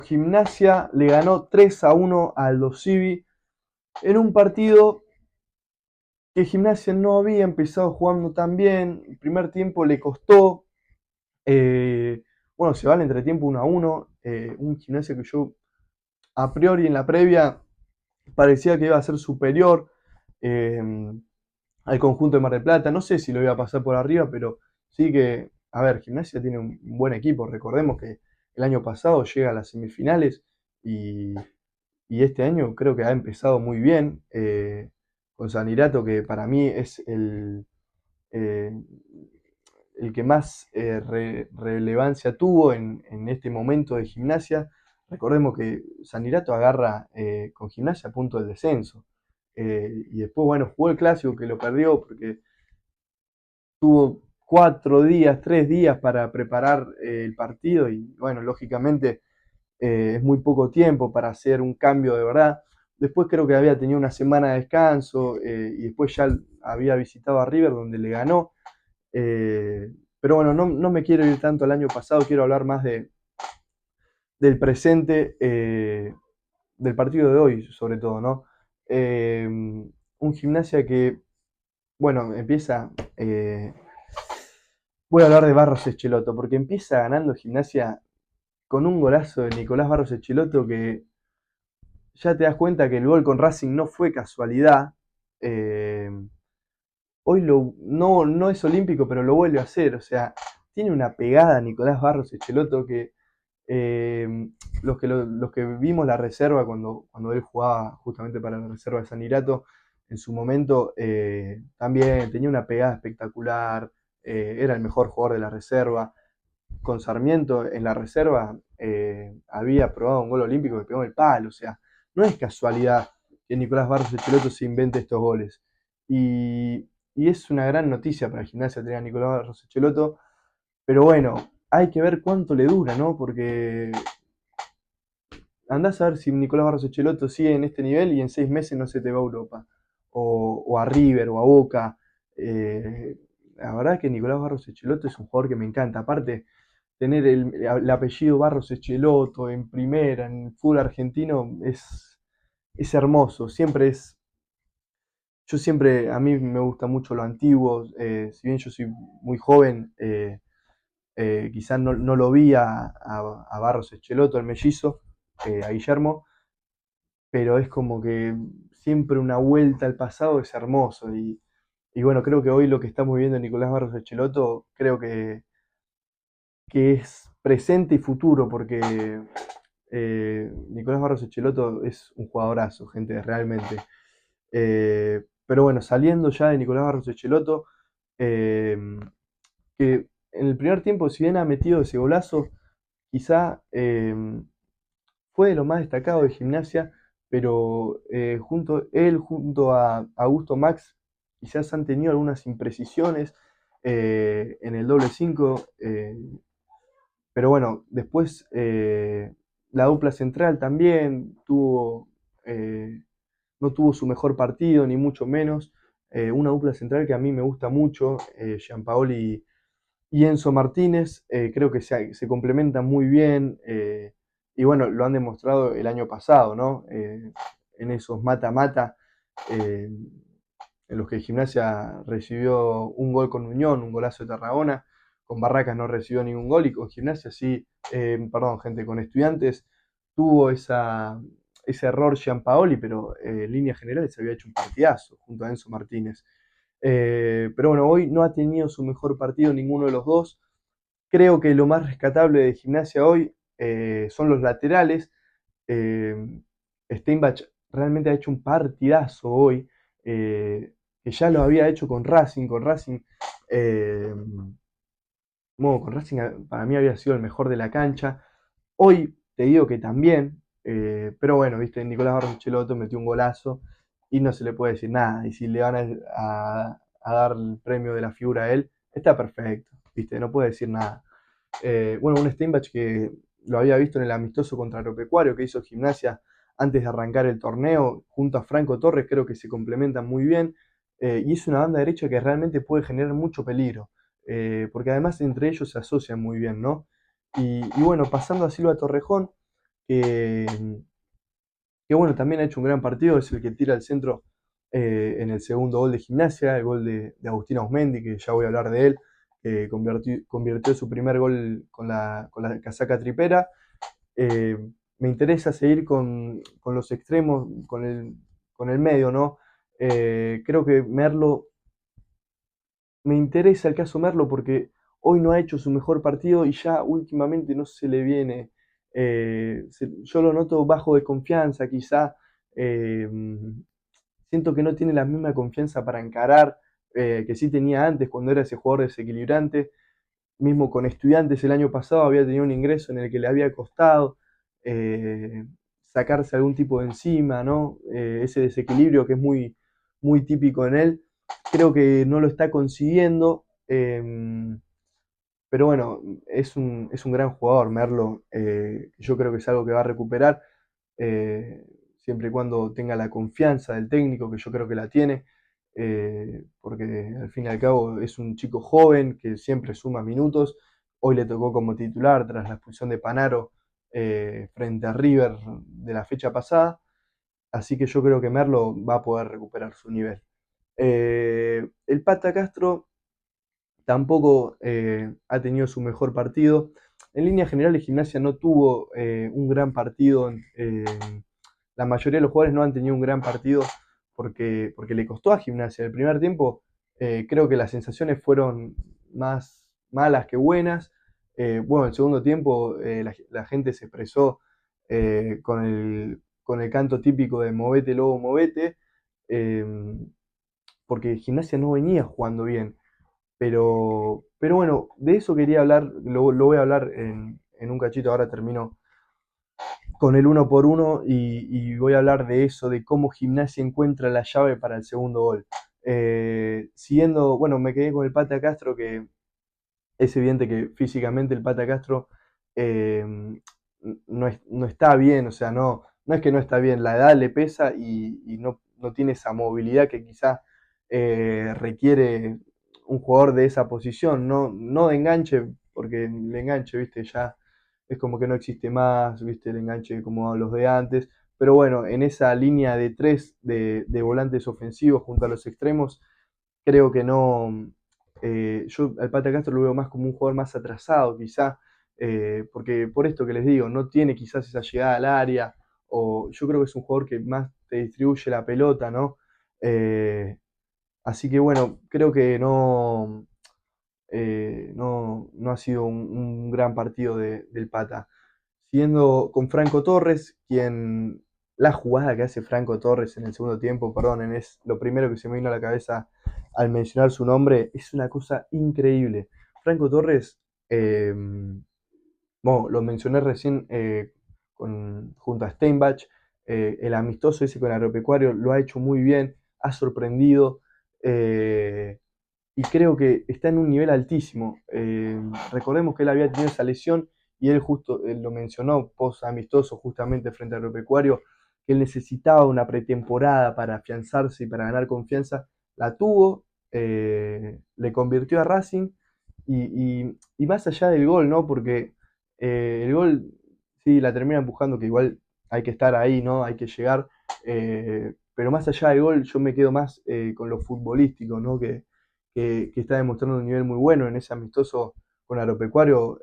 Gimnasia le ganó 3-1 al Aldo Civi en un partido que Gimnasia no había empezado jugando tan bien. El primer tiempo le costó. Bueno, se va al entretiempo 1-1. Un Gimnasia que yo a priori en la previa parecía que iba a ser superior eh, al conjunto de Mar del Plata. No sé si lo iba a pasar por arriba, pero sí que, a ver, Gimnasia tiene un buen equipo. Recordemos que el año pasado llega a las semifinales y, y este año creo que ha empezado muy bien con Sanirato, que para mí es eh, el que más relevancia tuvo en este momento de Gimnasia. Recordemos que Sanirato agarra con Gimnasia a punto del descenso. Y después, bueno, jugó el clásico que lo perdió porque tuvo 4 días, 3 días para preparar el partido y bueno, lógicamente es muy poco tiempo para hacer un cambio de verdad. Después creo que había tenido una semana de descanso y después ya había visitado a River donde le ganó. Pero bueno, no me quiero ir tanto al año pasado, quiero hablar más del presente, del partido de hoy sobre todo, ¿no? Un Gimnasia que, bueno, empieza... voy a hablar de Barros Echeloto, porque empieza ganando Gimnasia con un golazo de Nicolás Barros Echeloto que ya te das cuenta que el gol con Racing no fue casualidad. Eh, Hoy no es olímpico, pero lo vuelve a hacer. O sea, tiene una pegada Nicolás Barros Echeloto que eh, los que vimos la reserva cuando él jugaba justamente para la reserva de San Irato, en su momento también tenía una pegada espectacular, era el mejor jugador de la reserva. Con Sarmiento en la reserva había probado un gol olímpico que pegó en el palo. O sea, no es casualidad que Nicolás Barros Echeloto se invente estos goles. Y es una gran noticia para Gimnasia tener a Nicolás Barros Echeloto, pero bueno, hay que ver cuánto le dura, ¿no? Porque andás a ver si Nicolás Barros Echeloto sigue en este nivel y en 6 meses no se te va a Europa, o a River, o a Boca. Eh, la verdad que Nicolás Barros Echeloto es un jugador que me encanta. Aparte, tener el apellido Barros Echeloto en primera, en el fútbol argentino, es hermoso. Yo siempre, a mí me gusta mucho lo antiguo. Si bien yo soy muy joven, quizás no lo vi a Barros Echeloto, el mellizo, a Guillermo, pero es como que siempre una vuelta al pasado es hermoso. Y bueno, creo que hoy lo que estamos viendo en Nicolás Barros Echeloto, creo que es presente y futuro, porque Nicolás Barros Echeloto es un jugadorazo, gente, realmente. Pero bueno, saliendo ya de Nicolás Barros Echeloto, eh, que en el primer tiempo, si bien ha metido ese golazo, quizá fue de lo más destacado de Gimnasia, pero él junto a Augusto Max quizás han tenido algunas imprecisiones en el doble 5, pero bueno, después la dupla central también no tuvo su mejor partido, ni mucho menos. Una dupla central que a mí me gusta mucho, Gianpaoli y Enzo Martínez, creo que se complementan muy bien y bueno, lo han demostrado el año pasado, ¿no? En esos mata-mata, eh, en los que Gimnasia recibió un gol con Unión, un golazo de Tarragona, con Barracas no recibió ningún gol y con Gimnasia sí, perdón, gente, con Estudiantes tuvo ese error Gianpaoli, pero en líneas generales se había hecho un partidazo junto a Enzo Martínez. Pero bueno, hoy no ha tenido su mejor partido ninguno de los dos. Creo que lo más rescatable de Gimnasia hoy son los laterales. Eh, Steinbach realmente ha hecho un partidazo hoy, que ya lo había hecho con Racing. Eh, con Racing para mí había sido el mejor de la cancha. Hoy te digo que también, pero bueno, viste, Nicolás Barruchelotto metió un golazo y no se le puede decir nada. Y si le van a dar el premio de la figura a él, está perfecto, viste, no puede decir nada. Bueno, un Steinbach que lo había visto en el amistoso contra Agropecuario que hizo Gimnasia antes de arrancar el torneo, junto a Franco Torres, creo que se complementan muy bien. Y es una banda derecha que realmente puede generar mucho peligro, porque además entre ellos se asocian muy bien, ¿no? Y bueno, pasando a Silva Torrejón, que, que bueno, también ha hecho un gran partido, es el que tira el centro en el segundo gol de Gimnasia, el gol de Agustín Ausmendi, que ya voy a hablar de él, que convirtió su primer gol con la casaca tripera. Eh, Me interesa seguir con los extremos, con el medio, ¿no? Creo que Merlo, me interesa el caso Merlo porque hoy no ha hecho su mejor partido y ya últimamente no se le viene. Yo lo noto bajo de confianza, quizá. eh, Siento que no tiene la misma confianza para encarar que sí tenía antes cuando era ese jugador desequilibrante. Mismo con Estudiantes el año pasado había tenido un ingreso en el que le había costado eh, sacarse algún tipo de encima, ¿no? Ese desequilibrio que es muy típico en él. Creo que no lo está consiguiendo, pero bueno, es un gran jugador, Merlo. Yo creo que es algo que va a recuperar eh, siempre y cuando tenga la confianza del técnico, que yo creo que la tiene, porque al fin y al cabo es un chico joven que siempre suma minutos. Hoy le tocó como titular tras la expulsión de Panaro frente a River de la fecha pasada, así que yo creo que Merlo va a poder recuperar su nivel. El Pata Castro tampoco ha tenido su mejor partido. En línea general, el Gimnasia no tuvo un gran partido. La mayoría de los jugadores no han tenido un gran partido porque le costó a Gimnasia. El primer tiempo creo que las sensaciones fueron más malas que buenas. Bueno, el segundo tiempo la gente se expresó con el canto típico de Movete, Lobo, Movete, eh, porque Gimnasia no venía jugando bien. Pero bueno, de eso quería hablar, lo voy a hablar en un cachito, ahora termino con el uno por uno y voy a hablar de eso, de cómo Gimnasia encuentra la llave para el segundo gol. Siguiendo, bueno, me quedé con el Pata Castro, que es evidente que físicamente el Pata Castro eh, no está bien, o sea, no es que no está bien, la edad le pesa y no tiene esa movilidad que quizás requiere un jugador de esa posición, no de enganche, porque el enganche, viste, ya es como que no existe más, viste, el enganche como los de antes, pero bueno, en esa línea de tres de volantes ofensivos junto a los extremos, creo que no. Yo al Pata Castro lo veo más como un jugador más atrasado, quizá, porque por esto que les digo, no tiene quizás esa llegada al área, o yo creo que es un jugador que más te distribuye la pelota, ¿no? Eh, Así que bueno, creo que no ha sido un gran partido del Pata. Siguiendo con Franco Torres, quien la jugada que hace Franco Torres en el segundo tiempo, perdonen, es lo primero que se me vino a la cabeza al mencionar su nombre, es una cosa increíble. Franco Torres, eh, bueno, lo mencioné recién junto a Steinbach, el amistoso ese con Agropecuario lo ha hecho muy bien, ha sorprendido. Y creo que está en un nivel altísimo. Recordemos que él había tenido esa lesión y él lo mencionó post amistoso justamente frente al Agropecuario, que él necesitaba una pretemporada para afianzarse y para ganar confianza. La tuvo, le convirtió a Racing y más allá del gol, ¿no? Porque el gol, sí, la termina empujando, que igual hay que estar ahí, ¿no? Hay que llegar. Pero más allá del gol, yo me quedo más con lo futbolístico, ¿no? Que está demostrando un nivel muy bueno en ese amistoso con Agropecuario.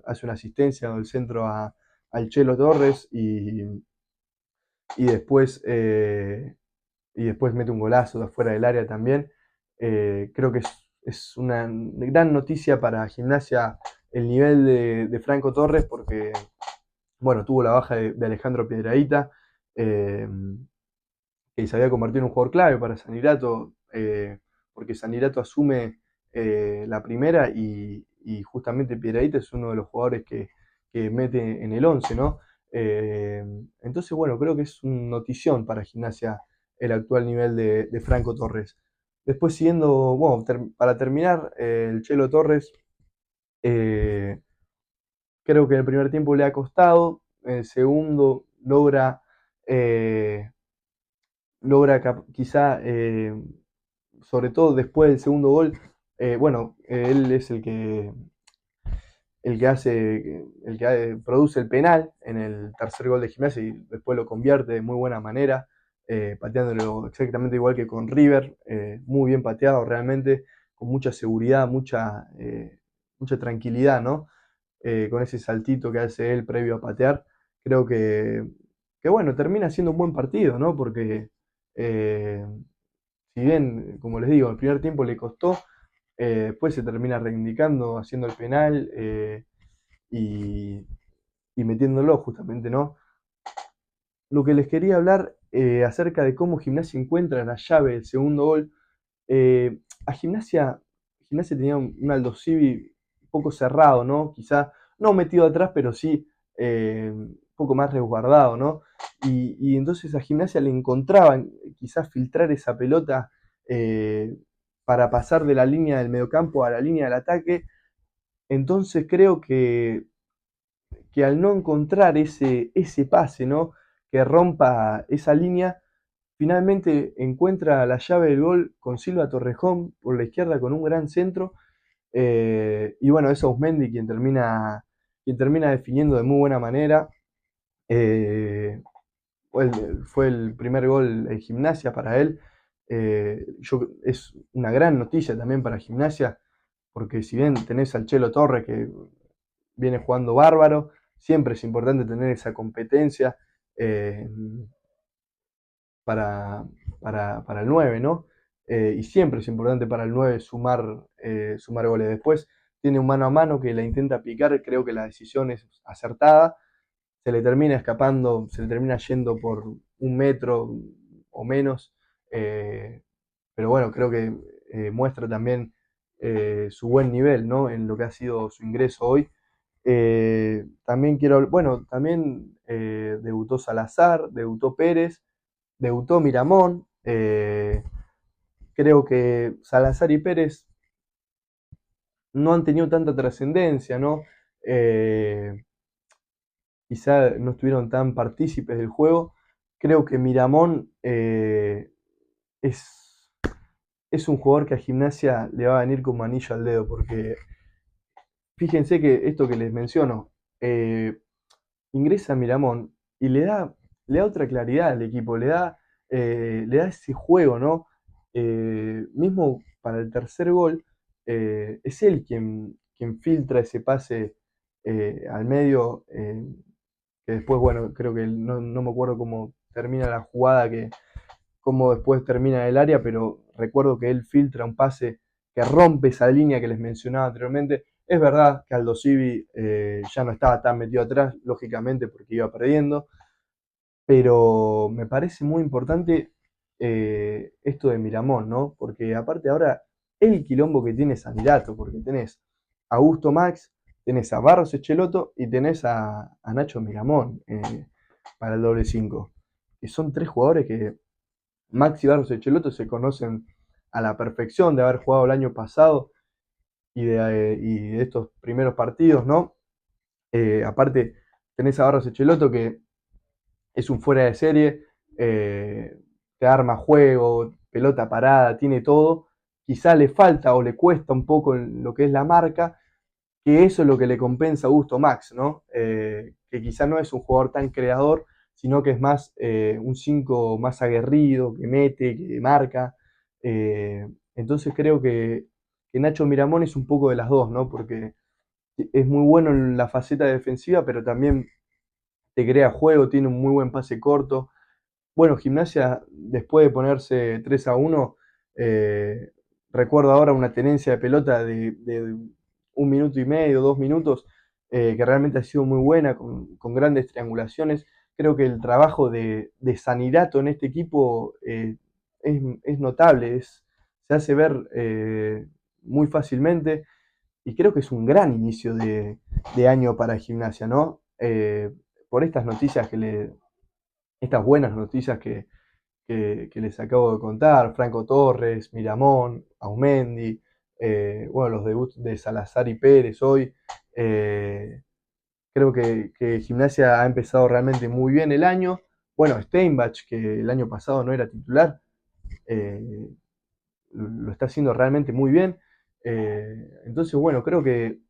Hace una asistencia del centro al Chelo Torres y después, y después mete un golazo de afuera del área también. Creo que es una gran noticia para Gimnasia el nivel de Franco Torres porque, bueno, tuvo la baja de Alejandro Piedrahita, eh, que se había convertido en un jugador clave para Sanirato, porque Sanirato asume la primera y justamente Piedrahita es uno de los jugadores que mete en el 11, ¿no? Eh, entonces, bueno, creo que es una notición para Gimnasia el actual nivel de Franco Torres. Después, siguiendo, bueno, para terminar, el Chelo Torres, eh, creo que en el primer tiempo le ha costado, en el segundo eh, logra quizá, sobre todo después del segundo gol, bueno, él es produce el penal en el tercer gol de Gimnasia y después lo convierte de muy buena manera, pateándolo exactamente igual que con River, muy bien pateado realmente, con mucha seguridad, mucha tranquilidad, ¿no? Con ese saltito que hace él previo a patear, creo que bueno, termina siendo un buen partido, ¿no? Porque eh, si bien, como les digo, el primer tiempo le costó, después se termina reivindicando, haciendo el penal y, y metiéndolo justamente, ¿no? Lo que les quería hablar acerca de cómo Gimnasia encuentra la llave del segundo gol. A Gimnasia tenía un Aldo Civi un poco cerrado, ¿no? Quizá no metido atrás, pero sí un poco más resguardado, ¿no? Y entonces a Gimnasia le encontraban quizás filtrar esa pelota eh, para pasar de la línea del mediocampo a la línea del ataque. Entonces creo que al no encontrar ese pase, ¿no? Que rompa esa línea, finalmente encuentra la llave del gol con Silva Torrejón por la izquierda con un gran centro. Y bueno, es Ausmendi quien termina definiendo de muy buena manera. Eh, fue el primer gol en Gimnasia para él. Es una gran noticia también para Gimnasia, porque si bien tenés al Chelo Torre que viene jugando bárbaro, siempre es importante tener esa competencia eh, para, para el 9, ¿no? Y siempre es importante para el 9 sumar goles. Después tiene un mano a mano que la intenta picar, creo que la decisión es acertada, se le termina escapando, se le termina yendo por un metro o menos, eh, pero bueno, creo que muestra también su buen nivel, ¿no? En lo que ha sido su ingreso hoy. También bueno, también debutó Salazar, debutó Pérez, debutó Miramón. Creo que Salazar y Pérez no han tenido tanta trascendencia, ¿no? Eh, Quizá no estuvieron tan partícipes del juego. Creo que Miramón es, es un jugador que a Gimnasia le va a venir como anillo al dedo, porque fíjense que esto que les menciono, eh, ingresa Miramón y le da otra claridad al equipo, le da ese juego, ¿no? Mismo para el tercer gol, es él quien filtra ese pase al medio, que después, bueno, creo que no me acuerdo cómo termina la jugada, cómo después termina el área, pero recuerdo que él filtra un pase que rompe esa línea que les mencionaba anteriormente. Es verdad que Aldo Civi ya no estaba tan metido atrás, lógicamente, porque iba perdiendo, pero me parece muy importante esto de Miramón, ¿no? Porque aparte ahora el quilombo que tiene Sanirato, porque tenés a Augusto Max, tenés a Barros Echeloto y tenés a Nacho Miramón para el doble 5. Que son tres jugadores que Max y Barros Echeloto se conocen a la perfección de haber jugado el año pasado y de estos primeros partidos, ¿no? Aparte, tenés a Barros Echeloto que es un fuera de serie, te arma juego, pelota parada, tiene todo. Quizá le falta o le cuesta un poco lo que es la marca, que eso es lo que le compensa a Augusto Max, ¿no? Que quizá no es un jugador tan creador, sino que es más un 5 más aguerrido, que mete, que marca. Entonces creo que Nacho Miramón es un poco de las dos, ¿no? Porque es muy bueno en la faceta defensiva, pero también te crea juego, tiene un muy buen pase corto. Bueno, Gimnasia, después de ponerse 3-1, eh, recuerdo ahora una tenencia de pelota de 1 minuto y medio, 2 minutos, que realmente ha sido muy buena, con grandes triangulaciones. Creo que el trabajo de Sanirato en este equipo es notable, se hace ver muy fácilmente y creo que es un gran inicio de año para Gimnasia, ¿no? Por estas noticias estas buenas noticias que les acabo de contar, Franco Torres, Miramón, Aumendi, bueno, los debuts de Salazar y Pérez hoy. eh, Creo que Gimnasia ha empezado realmente muy bien el año. Bueno, Steinbach, que el año pasado no era titular, eh, lo está haciendo realmente muy bien. Entonces, bueno, creo que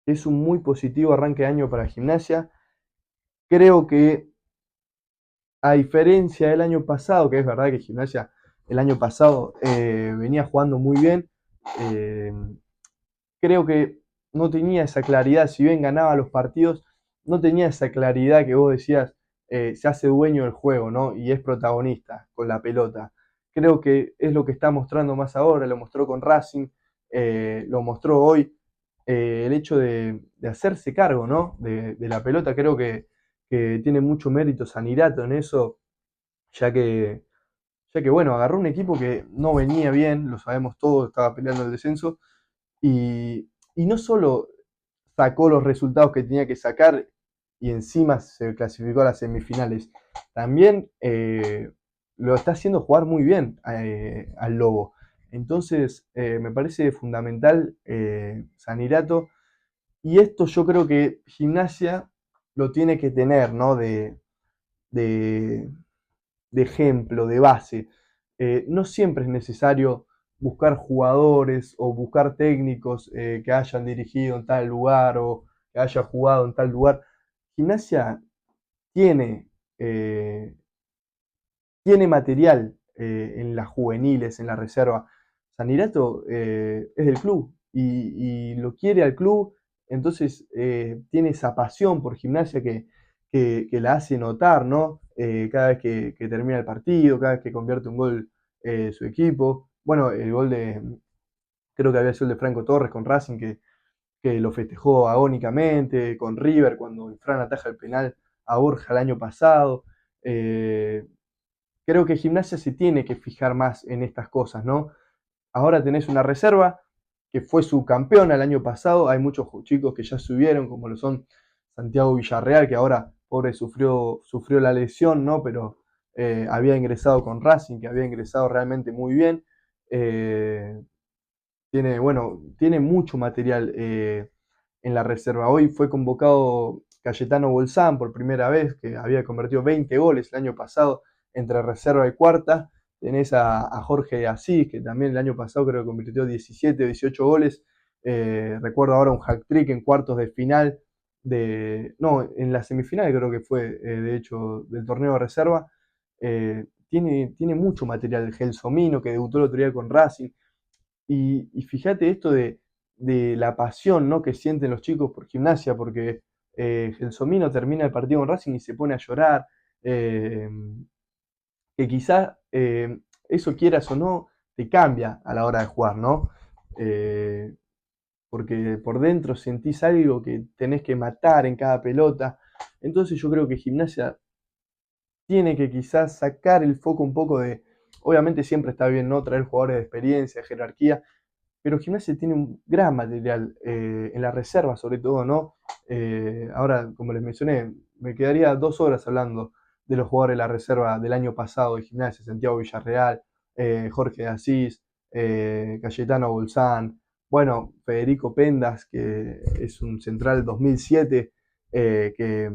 es un muy positivo arranque de año para Gimnasia. Creo que a diferencia del año pasado, que es verdad que Gimnasia el año pasado venía jugando muy bien, eh, creo que no tenía esa claridad, si bien ganaba los partidos, no tenía esa claridad que vos decías, se hace dueño del juego, ¿no? Y es protagonista con la pelota. Creo que es lo que está mostrando más ahora, lo mostró con Racing, lo mostró hoy, el hecho de hacerse cargo, ¿no? De la pelota, creo que tiene mucho mérito Sanirato en eso, ya que, ya que, bueno, agarró un equipo que no venía bien, lo sabemos todos, estaba peleando el descenso, y no solo sacó los resultados que tenía que sacar y encima se clasificó a las semifinales, también lo está haciendo jugar muy bien al Lobo. Entonces, me parece fundamental Sanirato. Y esto yo creo que Gimnasia lo tiene que tener, ¿no? De, de ejemplo, de base. No siempre es necesario buscar jugadores o buscar técnicos que hayan dirigido en tal lugar o que haya jugado en tal lugar. Gimnasia tiene, eh, tiene material en las juveniles, en la reserva. Sanirato es del club y lo quiere al club, entonces tiene esa pasión por Gimnasia que la hace notar, ¿no? Cada vez que termina el partido, cada vez que convierte un gol su equipo. Bueno, el gol creo que había sido el de Franco Torres con Racing, que lo festejó agónicamente, con River cuando Fran ataja el penal a Borja el año pasado. Eh, Creo que Gimnasia se tiene que fijar más en estas cosas, ¿no? Ahora tenés una reserva que fue subcampeona el año pasado, hay muchos chicos que ya subieron, como lo son Santiago Villarreal, que ahora, pobre, sufrió la lesión, ¿no? Pero había ingresado con Racing, que había ingresado realmente muy bien. Eh, tiene mucho material en la reserva. Hoy fue convocado Cayetano Bolzán por primera vez, que había convertido 20 goles el año pasado entre reserva y cuarta. Tenés a Jorge Asís, que también el año pasado creo que convirtió 17 o 18 goles. Recuerdo ahora un hack-trick en cuartos de final, no, en la semifinal creo que fue, de hecho, del torneo de reserva. Tiene mucho material. Gelsomino, que debutó el otro día con Racing. Y fíjate esto de la pasión, ¿no? Que sienten los chicos por Gimnasia, porque Gelsomino termina el partido con Racing y se pone a llorar, eh, que quizás eso quieras o no, te cambia a la hora de jugar, ¿no? Eh, Porque por dentro sentís algo que tenés que matar en cada pelota. Entonces yo creo que Gimnasia tiene que quizás sacar el foco un poco obviamente siempre está bien, ¿no? Traer jugadores de experiencia, de jerarquía, pero Gimnasia tiene un gran material en la reserva, sobre todo, ¿no? Ahora, como les mencioné, me quedaría 2 horas hablando de los jugadores de la reserva del año pasado de Gimnasia: Santiago Villarreal, Jorge de Asís, Cayetano Bolzán, bueno, Federico Pendas, que es un central 2007, que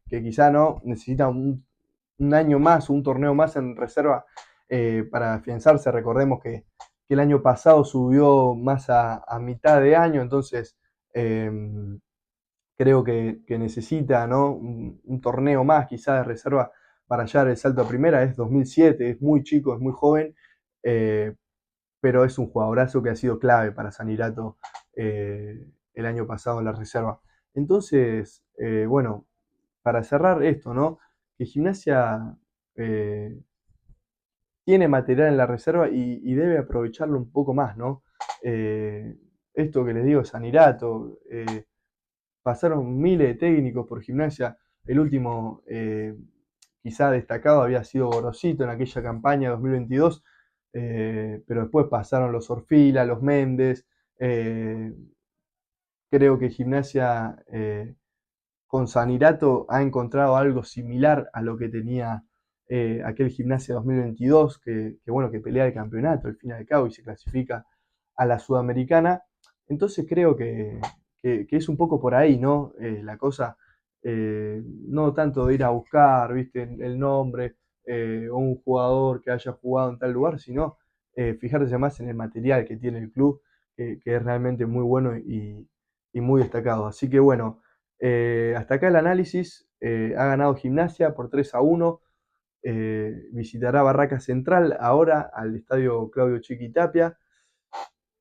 quizá no necesita un año más, un torneo más en reserva para afianzarse. Recordemos que el año pasado subió más a mitad de año, entonces eh, creo que necesita, ¿no? Un torneo más quizás de reserva para hallar el salto a primera. Es 2007, es muy chico, es muy joven, eh, pero es un jugadorazo que ha sido clave para Sanirato el año pasado en la reserva. Entonces, bueno, para cerrar esto, ¿no? Que Gimnasia tiene material en la reserva y debe aprovecharlo un poco más, ¿no? Eh, Esto que les digo, Sanirato, pasaron miles de técnicos por Gimnasia, el último quizá destacado había sido Gorosito en aquella campaña 2022, pero después pasaron los Orfila, los Méndez, eh, creo que Gimnasia con Sanirato ha encontrado algo similar a lo que tenía aquel Gimnasia 2022, bueno, que pelea el campeonato al fin y al cabo y se clasifica a la Sudamericana. Entonces creo que es un poco por ahí, ¿no? La cosa, no tanto de ir a buscar, ¿viste? El nombre o un jugador que haya jugado en tal lugar, sino fijarse más en el material que tiene el club, que es realmente muy bueno y muy destacado. Así que bueno, hasta acá el análisis. Ha ganado Gimnasia por 3-1. Visitará Barraca Central ahora al estadio Claudio Chiquitapia.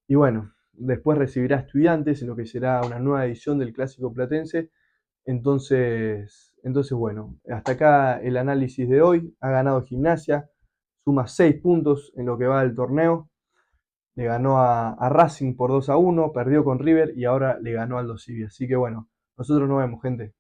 Y bueno, después recibirá Estudiantes en lo que será una nueva edición del Clásico Platense. Entonces bueno, hasta acá el análisis de hoy. Ha ganado Gimnasia, suma 6 puntos en lo que va del torneo. Le ganó a Racing por 2-1, perdió con River y ahora le ganó al Aldosivi. Así que bueno, nosotros nos vemos, gente.